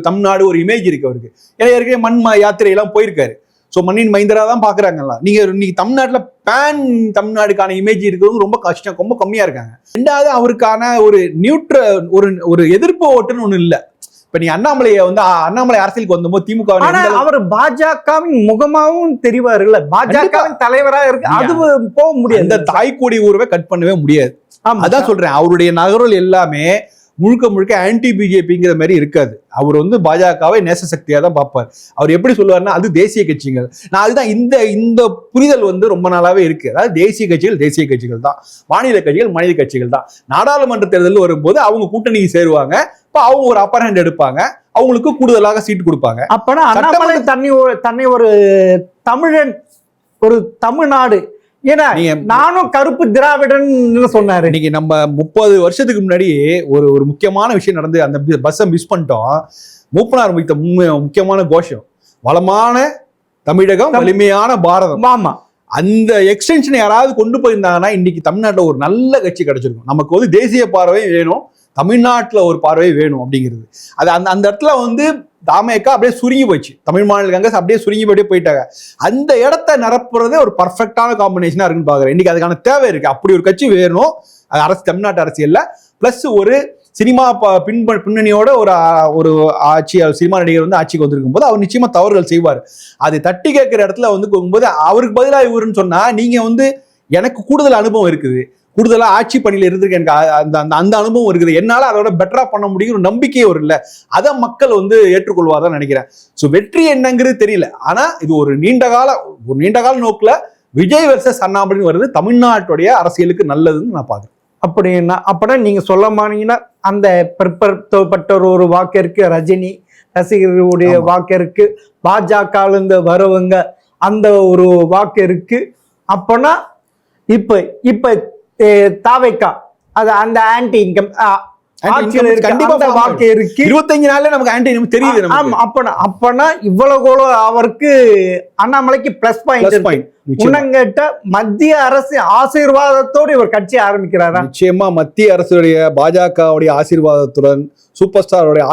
தமிழ்நாடு ஒரு இமேஜ் இருக்கு அவருக்கு. ஏன்னா ஏற்கனவே மண் யாத்திரை எல்லாம் போயிருக்காரு. ஸோ மண்ணின் மைந்தரா தான் பாக்குறாங்கல்ல. நீங்க தமிழ்நாட்டுல தமிழ்நாடுக்கான இமேஜ் இருக்கிறவங்க ரொம்ப கஷ்டம், ரொம்ப கம்மியா இருக்காங்க. ரெண்டாவது அவருக்கான ஒரு ஒரு எதிர்ப்பு ஓட்டுன்னு ஒண்ணு இல்லை. இப்ப நீ அண்ணாமலை அரசியலுக்கு வந்தபோது திமுக அவர் பாஜகவின் முகமாவும் தெரிவாருல்ல, பாஜகவின் தலைவரா இருக்கு, அது போக முடியாது. இந்த தாய்க்கூடி ஊரவே கட் பண்ணவே முடியாது. அதான் சொல்றேன், அவருடைய நகர்வுகள் எல்லாமே முழுக்க ஆன்டி பிஜேபிங்கிற மாதிரி இருக்காது. அவர் வந்து பாஜகவை நேச சக்தியா தான் பார்ப்பார். அவர் எப்படி சொல்லுவாருன்னா அது தேசிய கட்சிகள். நான் அதுதான் இந்த புரிதல் வந்து ரொம்ப நாளாவே இருக்கு. அதாவது தேசிய கட்சிகள் தான், மாநில கட்சிகள் தான். நாடாளுமன்ற தேர்தல் வரும்போது அவங்க கூட்டணி சேருவாங்க, இப்ப அவங்க ஒரு அப்பர் ஹேண்ட் எடுப்பாங்க, அவங்களுக்கு கூடுதலாக சீட் கொடுப்பாங்க. அப்பனா அண்ணாமலை தன்னை ஒரு தமிழன், ஒரு தமிழ்நாடு, ஏன்னா நானும் கருப்பு திராவிடன் சொன்னாரு. இன்னைக்கு நம்ம 30 வருஷத்துக்கு முன்னாடி ஒரு முக்கியமான விஷயம் நடந்து அந்த பஸ்ஸை மிஸ் பண்ணிட்டோம். மூப்பனார் வைத்த முக்கியமான கோஷம் வளமான தமிழகம், வலிமையான பாரதம். ஆமா, அந்த எக்ஸ்டென்ஷன் யாராவது கொண்டு போயிருந்தாங்கன்னா இன்னைக்கு தமிழ்நாட்டில் ஒரு நல்ல கட்சி கிடைச்சிருக்கும். நமக்கு வந்து தேசிய பார்வை வேணும், தமிழ்நாட்டில் ஒரு பார்வை வேணும் அப்படிங்கிறது. அது அந்த இடத்துல வந்து தாமேக்கா அப்படியே சுருங்கி போச்சு, தமிழ் மாநில காங்கிரஸ் அப்படியே சுருங்கி போயிட்டாங்க. அந்த இடத்த நிரப்புறதே ஒரு பர்ஃபெக்டான காம்பினேஷனா இருக்குன்னு பாக்குறேன். இன்னைக்கு அதுக்கான தேவை இருக்கு. அப்படி ஒரு கட்சி வேணும் தமிழ்நாட்டு அரசியல்ல. பிளஸ் ஒரு சினிமா பின்னணியோட ஒரு ஆட்சி, சினிமா நடிகர் வந்து ஆட்சிக்கு வந்திருக்கும் போது அவர் நிச்சயமா தவறுகள் செய்வார். அதை தட்டி கேட்கிற இடத்துல வந்து போகும்போது அவருக்கு பதிலாக இவருன்னு சொன்னா நீங்க வந்து எனக்கு கூடுதல் அனுபவம் இருக்குது, கூடுதலா ஆட்சி பணியில இருந்திருக்கு, எனக்கு அந்த அனுபவம் இருக்குது, என்னால அதோட பெட்டரா பண்ண முடியும் ஒரு நம்பிக்கையே ஒரு இல்லை. அதை மக்கள் வந்து ஏற்றுக்கொள்வார்தான் நினைக்கிறேன். ஸோ வெற்றி என்னங்கிறது தெரியல. ஆனா இது ஒரு நீண்ட கால நோக்குல விஜய் வெர்சஸ் அண்ணாமலைன்னு வருது தமிழ்நாட்டுடைய அரசியலுக்கு நல்லதுன்னு நான் பாக்குறேன். அப்படின்னா நீங்க சொல்ல மாட்டீங்கன்னா அந்த பிற்படுத்தப்பட்ட ஒரு வாக்கு இருக்கு, ரஜினி ரசிகர்களுடைய வாக்கு இருக்கு, பாஜக வரவங்க அந்த ஒரு வாக்கு இருக்கு. அப்பனா இப்ப தாவேக்கா அது அந்த ஆன்டி இன்கம் கண்டிப்பா வாக்கு இருக்கு. 25 நாள்ல நமக்கு ஆன்டி இன்கம் தெரியுது. அப்பனா இவ்வளவு அவருக்கு அண்ணாமலைக்கு பிளஸ் பாயிண்ட். உன்னங்கட்ட மத்திய அரசு ஆசீர்வாதத்தோடு இவர் கட்சி ஆரம்பிக்கிறாரா? நிச்சயமா மத்திய அரசுடைய பாஜகவுடைய ஆசீர்வாதத்துடன் சூப்பர் ஸ்டாரோடைய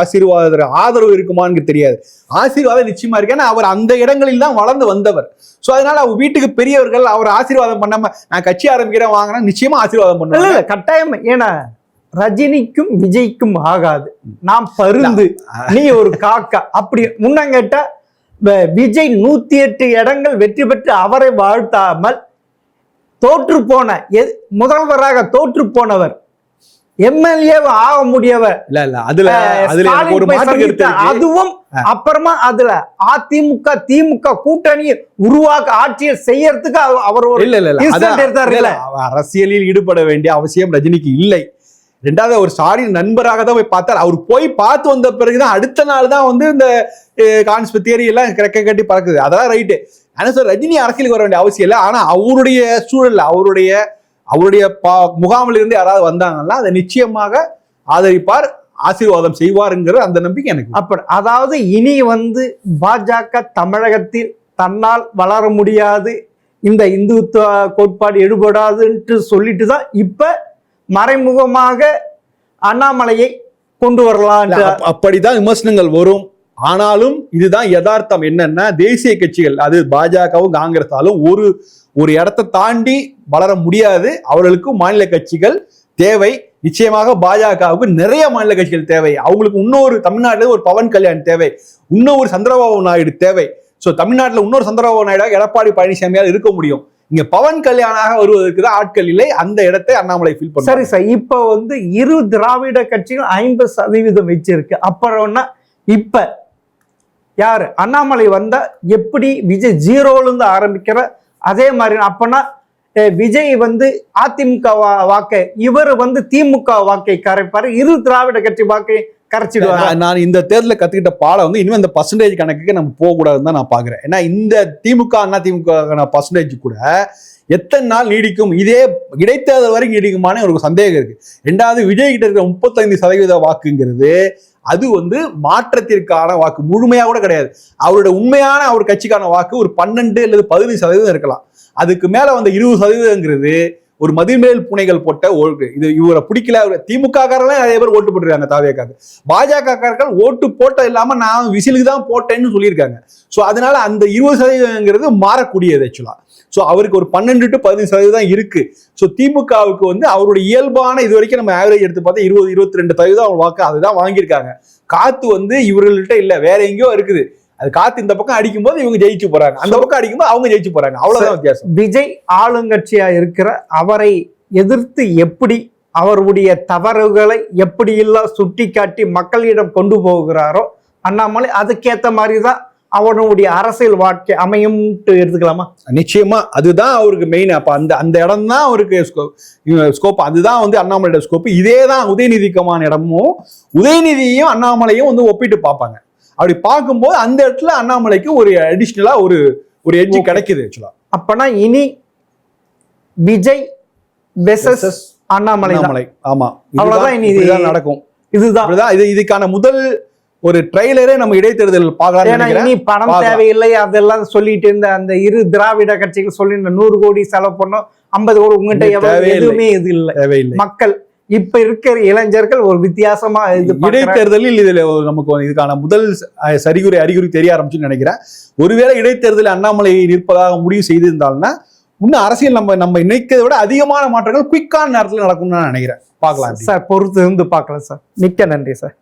ஆதரவு இருக்குமான்னு தெரியாது. ஆசீர்வாதம் நிச்சயமா இருக்கு. ஏன்னா அவர் அந்த இடங்களில் தான் வளர்ந்து வந்தவர். ஸோ அதனால அவர் வீட்டுக்கு பெரியவர்கள் அவர் ஆசீர்வாதம் பண்ணாம நான் கட்சி ஆரம்பிக்கிறேன் வாங்கினா நிச்சயமா ஆசீர்வாதம் பண்ணுவாங்க. கட்டாயம். ஏன்னா ரஜினிக்கும் விஜய்க்கும் ஆகாது, நான் பருந்து நீ ஒரு காக்கா. அப்படி முன்னங்கட்ட விஜய் 108 இடங்கள் வெற்றி பெற்று அவரை வாழ்த்தாமல் முதல்வராக தோற்று போனவர், எம்எல்ஏ ஆக முடியவர். அதுவும் அப்புறமா அதுல அதிமுக திமுக கூட்டணி உருவாக்க ஆட்சியை செய்யறதுக்கு அவர் அரசியலில் ஈடுபட வேண்டிய அவசியம் ரஜினிக்கு இல்லை. ரெண்டாவது ஒரு ஸ்டாலின் நண்பராக தான் போய் பார்த்தார். அவர் போய் பார்த்து வந்த பிறகுதான் அடுத்த நாள் தான் வந்து இந்த கான்ஸ்பிரசி தியரி எல்லாம் கிடக்க கட்டி பறக்குது. அதெல்லாம் ரைட்டு. ஆனா சார் ரஜினி அரசியலுக்கு வர வேண்டிய அவசியம் இல்லை. ஆனா அவருடைய சூழல்ல அவருடைய முகாமில் இருந்து யாராவது வந்தாங்கன்னா அதை நிச்சயமாக ஆதரிப்பார், ஆசீர்வாதம் செய்வாருங்கிற அந்த நம்பிக்கை எனக்கு. அப்படி அதாவது இனி வந்து பாஜக தமிழகத்தில் தன்னால் வளர முடியாது, இந்த இந்துத்துவ கோட்பாடு எடுபடாதுன்ட்டு சொல்லிட்டு தான் இப்ப மறைமுகமாக அண்ணாமலையை கொண்டு வரலாம். அப்படிதான் விமர்சனங்கள் வரும். ஆனாலும் இதுதான் யதார்த்தம். என்னன்னா தேசிய கட்சிகள், அது பாஜகவும் காங்கிரஸாலும் ஒரு இடத்தை தாண்டி வளர முடியாது. அவர்களுக்கு மாநில கட்சிகள் தேவை. நிச்சயமாக பாஜகவுக்கு நிறைய மாநில கட்சிகள் தேவை. அவங்களுக்கு இன்னொரு தமிழ்நாட்டில் ஒரு பவன் கல்யாண் தேவை, இன்னொரு சந்திரபாபு நாயுடு தேவை. ஸோ தமிழ்நாட்டில் இன்னொரு சந்திரபாபு நாயுடாக எடப்பாடி பழனிசாமியால் இருக்க முடியும். இங்க பவன் கல்யாணாக வருவதற்கு தான் ஆட்கள் இல்லை. அந்த இடத்தை அண்ணாமலை ஃபீல் பண்ண. சரி சார், இப்ப வந்து இரு திராவிட கட்சிகள் 50% வச்சிருக்கு. அப்புறம்னா இப்ப யாரு அண்ணாமலை வந்தா எப்படி விஜய் 0ல இருந்து ஆரம்பிக்கிற அதே மாதிரி அப்பனா விஜய் வந்து அதிமுக வாக்கை, இவர் வந்து திமுக வாக்கை கரைப்பாரு, இரு திராவிட கட்சி வாக்கை கரைச்சிடுவாங்க. நான் இந்த தேர்தலில் கத்துக்கிட்ட பாடம் வந்து இனிமே இந்த பர்சன்டேஜ் கணக்குக்கு நம்ம போக கூடாதுன்னு தான் நான் பாக்குறேன். ஏன்னா இந்த திமுக அண்ணா திமுக பர்சன்டேஜ் கூட எத்தனை நாள் நீடிக்கும், இதே இடைத்தேர்தல் வரைக்கும் நீடிக்குமானே ஒரு சந்தேகம் இருக்கு. ரெண்டாவது விஜய் கிட்ட இருக்கிற 35% வாக்குங்கிறது அது வந்து மாற்றத்திற்கான வாக்கு முழுமையா கூட கிடையாது. அவருடைய உண்மையான அவர் கட்சிக்கான வாக்கு ஒரு 12 அல்லது 15% இருக்கலாம். அதுக்கு மேல வந்த 20%ங்கிறது ஒரு மதிமேல் புனைகள் போட்ட ஓட்டு. இது இவரை பிடிக்கல. திமுக காரர்களே நிறைய பேர் ஓட்டு போட்டுருக்காங்க தாவேக்காக. பாஜக காரர்கள் ஓட்டு போட்ட இல்லாம நான் விசிலுக்கு தான் போட்டேன்னு சொல்லியிருக்காங்க. ஸோ அதனால அந்த 20%ங்கிறது மாறக்கூடியது ஆக்சுவலா. ஸோ அவருக்கு ஒரு 12 to 15% தான் இருக்கு. ஸோ திமுகவுக்கு வந்து அவருடைய இயல்பான இது வரைக்கும் நம்ம ஆவரேஜ் எடுத்து பார்த்தா 20-22% அவங்க வாக்கு அதுதான் வாங்கியிருக்காங்க. காத்து வந்து இவர்கள்ட்ட இல்லை, வேற எங்கேயோ இருக்குது. அது காத்து இந்த பக்கம் அடிக்கும் போது இவங்க ஜெயிச்சு போறாங்க, அந்த பக்கம் அடிக்கும்போது அவங்க ஜெயிச்சு போறாங்க. அவ்வளவுதான் வித்தியாசம். விஜய் ஆளுங்கட்சியா இருக்கிற அவரை எதிர்த்து எப்படி அவருடைய தவறுகளை எப்படி எல்லாம் சுட்டி காட்டி மக்களிடம் கொண்டு போகிறாரோ அண்ணாமலை அதுக்கேற்ற மாதிரிதான் அவனுடைய அரசியல் வாழ்க்கை அமையும் எடுத்துக்கலாமா? நிச்சயமா அதுதான் அவருக்கு மெயின். அப்ப அந்த இடம் தான் அவருக்கு ஸ்கோப். அதுதான் வந்து அண்ணாமலையோட ஸ்கோப். இதே தான் உதயநிதிக்குமான இடமும் உதயநிதியும் அண்ணாமலையும் வந்து ஒப்பிட்டு பார்ப்பாங்க. அப்படி பார்க்கும்போது அந்த இடத்துல அண்ணாமலைக்கு ஒரு அடிஷ்னலா ஒரு எட்ஜ் கிடைக்குது ஆக்சுவலா. அப்பனா இனி விஜய் வெர்சஸ் அண்ணாமலை. ஆமா, அவ்வளவுதான் இனி நடக்கும். இதுதான் இதுக்கான முதல் ஒரு ட்ரெய்லரே நம்ம இடைத்தேர்தல் பார்க்கலாம். இனி பணம் தேவையில்லை அதெல்லாம் சொல்லிட்டு இருந்த அந்த இரு திராவிட கட்சிகள் சொல்லி 100 கோடி செலவு பண்ணோம், 50 கோடி உங்ககிட்ட எதுவுமே இது இல்லை. மக்கள் இப்ப இருக்கிற இளைஞர்கள் ஒரு வித்தியாசமா இடைத்தேர்தலில் இதுல நமக்கு இதுக்கான முதல் அறிகுறி தெரிய ஆரம்பிச்சுன்னு நினைக்கிறேன். ஒருவேளை இடைத்தேர்தலில் அண்ணாமலை நிற்பதாக முடிவு செய்திருந்தால்னா இன்னும் அரசியல் நம்ம நினைக்கிறத விட அதிகமான மாற்றங்கள் குயிக்கான நேரத்தில் நடக்கும்னு நான் நினைக்கிறேன். பார்க்கலாம் சார், பொறுத்து இருந்து பார்க்கலாம் சார். மிக்க நன்றி சார்.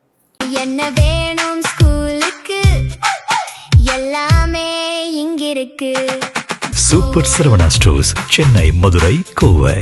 என்ன வேணும் ஸ்கூலுக்கு, எல்லாமே இங்கிருக்கு. Super Saravana stores, Chennai, Madurai, Kovai.